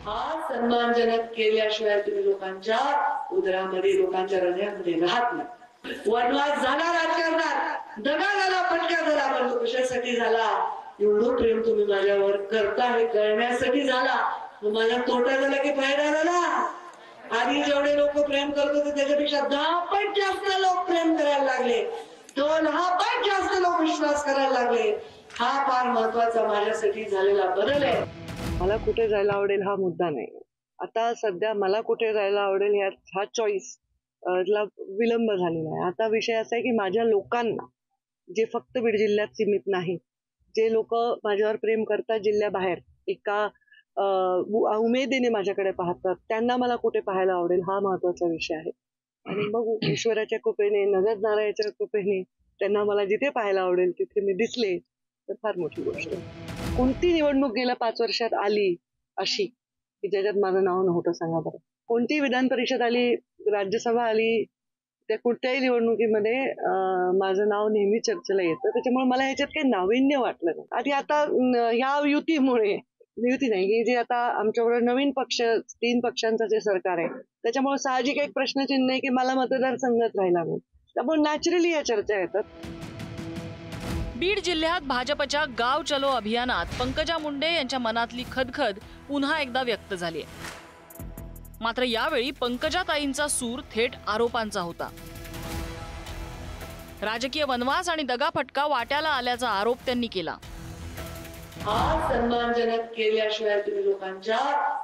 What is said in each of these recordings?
हा सन्मानजनक केल्याशिवाय तुम्ही लोकांच्या उदरामध्ये, लोकांच्या हृदयामध्ये राहत नाही। वनवास झाला राजकारणात, दगा झाला, फटका झाला, पण तो कशासाठी झाला? एवढं प्रेम तुम्ही माझ्यावर करता हे कळण्यासाठी झाला। माझा तोटा झाला की फायदा झाला? आधी जेवढे लोक प्रेम करत होते त्याच्यापेक्षा 10 पट जास्त लोक प्रेम करायला लागले, 2 पट जास्त लोक विश्वास करायला लागले। हा फार महत्वाचा माझ्यासाठी झालेला बदल आहे। मला कुठे जायला आवडेल हा मुद्दा नाही। आता सध्या मला कुठे जायला आवडेल हा चॉईस ला विलंब झालेला आहे। आता विषय असा आहे की माझ्या लोकांना, जे फक्त बीड जिल्ह्यात सीमित नाही, जे लोक माझ्यावर प्रेम करतात जिल्ह्याबाहेर, एका उमेदीने माझ्याकडे पाहतात, त्यांना मला कुठे पाहायला आवडेल हा महत्वाचा विषय आहे। आणि मग ईश्वराच्या कृपेने, नजर नारायणाच्या कृपेने त्यांना मला जिथे पाहायला आवडेल तिथे मी दिसले तर फार मोठी गोष्ट आहे। कोणती निवडणूक गेल्या 5 वर्षात आली अशी की ज्याच्यात माझं नाव नव्हतं? सांगा बरं। कोणती विधान परिषद आली, राज्यसभा आली, त्या कुठल्याही निवडणुकीमध्ये माझं नाव नेहमी चर्चेला येतं। त्याच्यामुळे मला ह्याच्यात काही नाविन्य वाटलं नाही। आधी आता ह्या युती नाही, जे आता आमच्याबरोबर नवीन पक्ष, 3 पक्षांचं जे सरकार आहे, त्याच्यामुळे साहजिक एक प्रश्नचिन्ह आहे की मला मतदारसंघात राहिला नाही, त्यामुळे नॅचरली या चर्चा येतात। बीड जिल्ह्यात भाजपच्या गाव चलो अभियानात पंकजा मुंडे यांच्या मनातली खदखद पुन्हा एकदा व्यक्त झाली आहे। मात्र यावेळी पंकजाताईंचा सूर थेट आरोपांचा होता। राजकीय वनवास आणि दगाफटका वाट्याला आल्याचा आरोप त्यांनी केला। हा सन्मानजनक केल्याशिवाय तुम्ही लोकांच्या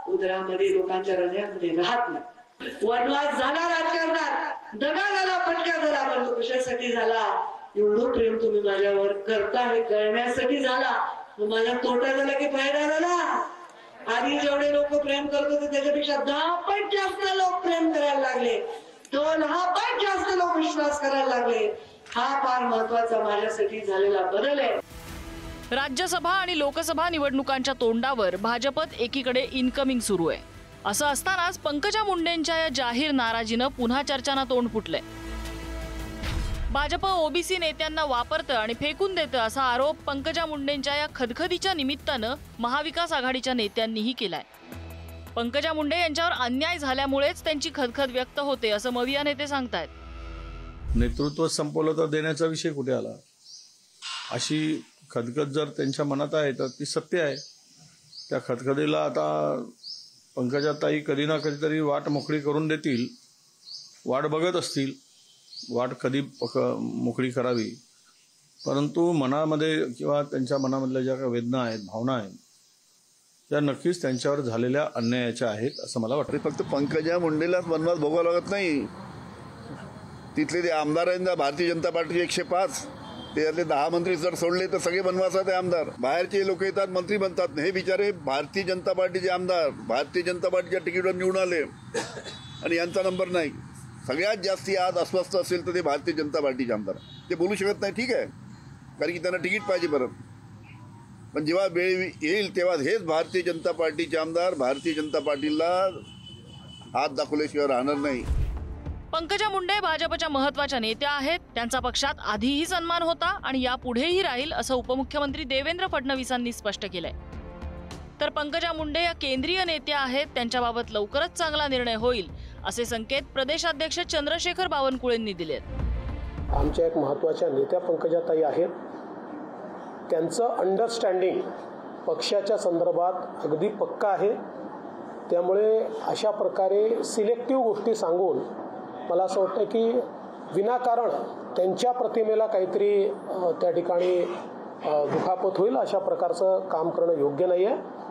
उदरामध्ये, लोकांच्या हृदयामध्ये राहत नाही। वनवास झाला राजकारणात, दगा झाला, फटका झाला, पण तो कशासाठी झाला? एवढं प्रेम तुम्ही माझ्यावर करता हे कळण्यासाठी झाला। माझा तोटा झाला की फायदा झाला? आधी जेवढे लोक प्रेम करत होते त्याच्यापेक्षा 10 पट जास्त लोक प्रेम करायला लागले, 2 पट जास्त लोक विश्वास करायला लागले। हा फार महत्वाचा माझ्यासाठी झालेला बदल आहे। राज्यसभा आणि लोकसभा निवडणुकांच्या तोंडावर भाजपत एकीकडे इनकमिंग सुरू आहे। असं असतानाच पंकजा मुंडेंच्या या जाहीर नाराजीनं पुन्हा चर्चांना तोंड फुटलंय। भाजप ओबीसी नेत्यांना वापरतं आणि फेकून देतं असा आरोप पंकजा मुंडेंच्या या खदखदीच्या निमित्तानं महाविकास आघाडीच्या नेत्यांनीही केलाय। पंकजा मुंडे यांच्यावर अन्याय झाल्यामुळेच त्यांची खदखद व्यक्त होते असं मविया नेते सांगतायत। नेतृत्व संपवलं तर देण्याचा विषय कुठे आला? अशी खदखद जर त्यांच्या मनात आहे तर ती सत्य आहे। त्या खदखदीला आता पंकजाताई कधी ना कधीतरी वाट मोकळी करून देतील, वाट बघत असतील, वाट कधी मोकळी करावी। परंतु मनामध्ये किंवा त्यांच्या मनामधल्या ज्या काही वेदना आहेत, भावना आहेत, त्या नक्कीच त्यांच्यावर झालेल्या अन्यायाच्या आहेत असं मला वाटतं। फक्त पंकजा मुंडेलाच वनवास भोगावा लागत नाही, तिथले जे आमदार आहेत ना भारतीय जनता पार्टीचे 105, त्यातले 10 मंत्री जर सोडले तर सगळे वनवासात आहे आमदार। बाहेरचे लोक येतात, मंत्री बनतात, हे बिचारे भारतीय जनता पार्टीचे आमदार भारतीय जनता पार्टीच्या तिकीटवर निवडून आले आणि यांचा नंबर नाही। सगळ्यात जास्ती आज अस्वस्थ असेल तर ते भारतीय जनता पार्टीचे आमदार, ते बोलू शकत नाही, ठीक आहे, कारण की त्यांना तिकीट पाहिजे परत। पण जेव्हा वेळ येईल तेव्हा हेच भारतीय जनता पार्टीचे आमदार भारतीय जनता पार्टीला हात दाखवल्याशिवाय राहणार नाही। पंकजा मुंडे भाजपच्या महत्वाच्या नेत्या आहेत। त्यांचा पक्षात आधीही सन्मान होता आणि यापुढेही राहील असं उपमुख्यमंत्री देवेंद्र फडणवीसांनी स्पष्ट केलंय। तर पंकजा मुंडे या केंद्रीय नेत्या आहेत, त्यांच्याबाबत लवकरच चांगला निर्णय होईल असे संकेत प्रदेशाध्यक्ष चंद्रशेखर बावनकुळेंनी दिलेत। आमच्या एक महत्त्वाच्या नेत्या पंकजाताई आहेत, त्यांचं अंडरस्टँडिंग पक्षाच्या संदर्भात अगदी पक्का आहे। त्यामुळे अशा प्रकारे सिलेक्टिव्ह गोष्टी सांगून मला असं वाटतं की विनाकारण त्यांच्या प्रतिमेला काहीतरी त्या ठिकाणी दुखापत होईल, अशा प्रकारचं काम करणं योग्य नाही आहे।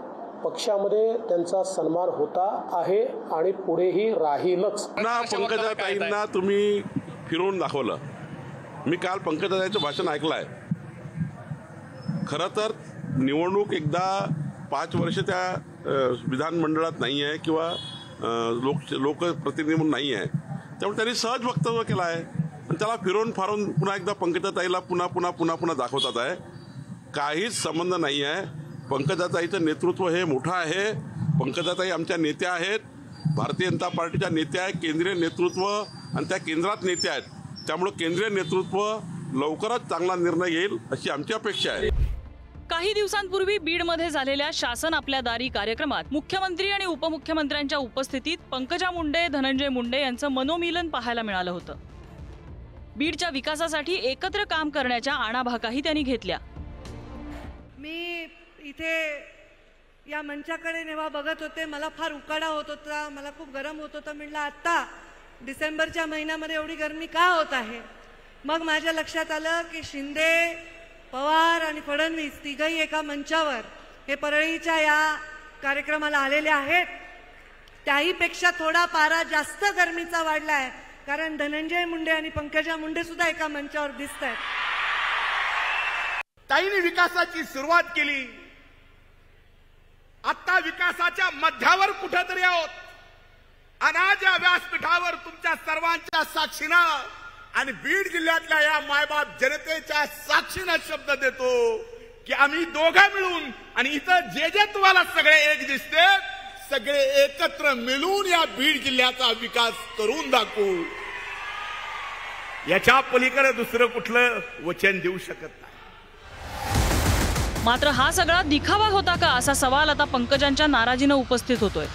पक्षामध्ये त्यांचा सन्मान होता आहे आणि पुढेही राहीलच। पंकजाताईंना तुम्ही फिरवून दाखवलं। मी काल पंकजाताईंचं भाषण ऐकलं आहे। खरं तर निवडणूक एकदा 5 वर्ष त्या विधानमंडळात नाही आहे किंवा लोकप्रतिनिधी म्हणून नाही आहे, त्यामुळे त्यांनी सहज वक्तव्य केलं आहे आणि त्याला फिरवून फारून पुन्हा एकदा पंकजाताईला पुन्हा दाखवतात आहे। काहीच संबंध नाही आहे। पंकजाताईचं नेतृत्व हे मोठं आहे। पंकजाताई आमच्या नेत्या आहेत, भारतीय जनता पार्टीच्या नेत्या आहेत, केंद्रीय नेतृत्व आणि त्या केंद्रात नेत्या आहेत। त्यामुळे केंद्रीय नेतृत्व लवकरच चांगला निर्णय येईल अशी आमची अपेक्षा आहे। काही दिवसांपूर्वी बीडमध्ये झालेल्या शासन आपल्या दारी कार्यक्रमात मुख्यमंत्री आणि उपमुख्यमंत्र्यांच्या उपस्थितीत पंकजा मुंडे, धनंजय मुंडे यांचं मनोमिलन पाहायला मिळालं होतं. बीडच्या विकासासाठी एकत्र काम करण्याच्या आणाभाकाही त्यांनी घेतल्या. मी इथे या मंचाकडे जेव्हा बघत होते मला फार उकाडा होत होता, मला खूप गरम होत होतं. म्हटलं आता डिसेंबरच्या महिन्यामध्ये एवढी गरमी का होत आहे. मग माझ्या लक्षात आलं की शिंदे, पवार आणि फडणवीस तिघही एका मंचावर हे परळीच्या या कार्यक्रमाला आलेले आहेत. त्याहीपेक्षा थोडा पारा जास्त गरमीचा वाढला आहे, कारण धनंजय मुंडे आणि पंकजा मुंडे सुद्धा एका मंचावर दिसत आहेत. ताईंनी विकासाची सुरुवात केली. आता विकासाच्या मध्यावर कुठेतरी आहोत. अनाज या व्यासपीठावर तुमच्या सर्वांच्या साक्षीनं आणि बीड जिल्ह्यातल्या या मायबाप जनतेच्या साक्षीनं शब्द देतो की आम्ही दोघं मिळून आणि इथं जे जे तुम्हाला सगळे एक दिसते सगळे एकत्र मिळून या बीड जिल्ह्याचा विकास करून दाखवू. याच्या पलीकडे दुसरं कुठलं वचन देऊ शकत नाही. मात्र हा सगळा दिखावा होता का असा सवाल आता पंकजांच्या नाराजीनं उपस्थित होतोय.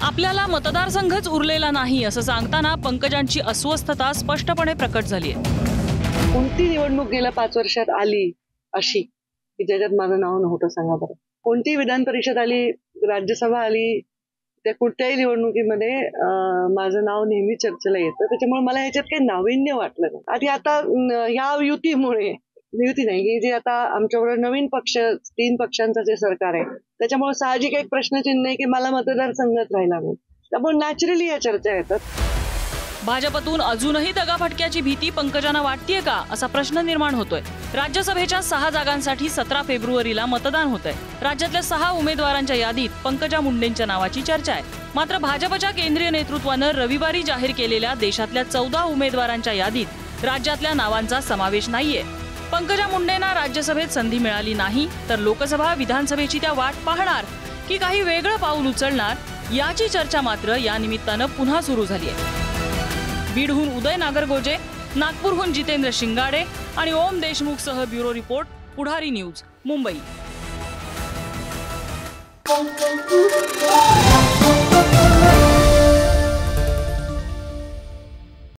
आपल्याला मतदारसंघच उरलेला नाही असं सांगताना पंकजांची अस्वस्थता स्पष्टपणे प्रकट झाली आहे. कोणती निवडणूक गेल्या 5 वर्षात आली अशी की ज्याच्यात माझं नाव नव्हतं, सांगा बरं. कोणती विधान परिषद आली, राज्यसभा आली, त्या कुठल्याही निवडणुकीमध्ये माझं नाव नेहमी चर्चेला येतं. त्याच्यामुळे मला ह्याच्यात काही नाविन्य वाटलं नाही. आणि आता ह्या युती नाही की जे आता आमच्याबरोबर नवीन पक्ष 3 पक्षांचं जे सरकार आहे त्याच्यामुळे साहजिक एक प्रश्नचिन्ह आहे की मला मतदारसंघात राहिला नाही. त्यामुळे नॅचरली या चर्चा येतात. भाजपतून अजूनही दगाफटक्याची भीती पंकजांना वाटतेय का असा प्रश्न निर्माण होतोय. राज्यसभेच्या 6 जागांसाठी 17 फेब्रुवारीला मतदान होतंय. राज्यातल्या 6 उमेदवारांच्या यादीत पंकजा मुंडेंच्या नावाची चर्चा आहे. मात्र भाजपच्या केंद्रीय नेतृत्वानं रविवारी जाहीर केलेल्या देशातल्या 14 उमेदवारांच्या यादीत राज्यातल्या नावांचा समावेश नाहीये. पंकजा मुंडेंना राज्यसभेत संधी मिळाली नाही तर लोकसभा, विधानसभेची त्या वाट पाहणार की काही वेगळं पाऊल उचलणार याची चर्चा मात्र या निमित्तानं पुन्हा सुरू झाली आहे. बीडहून उदय नागरगोजे, नागपूरहून जितेंद्र शिंगाडे आणि ओम देशमुखसह ब्युरो रिपोर्ट, पुढारी न्यूज, मुंबई.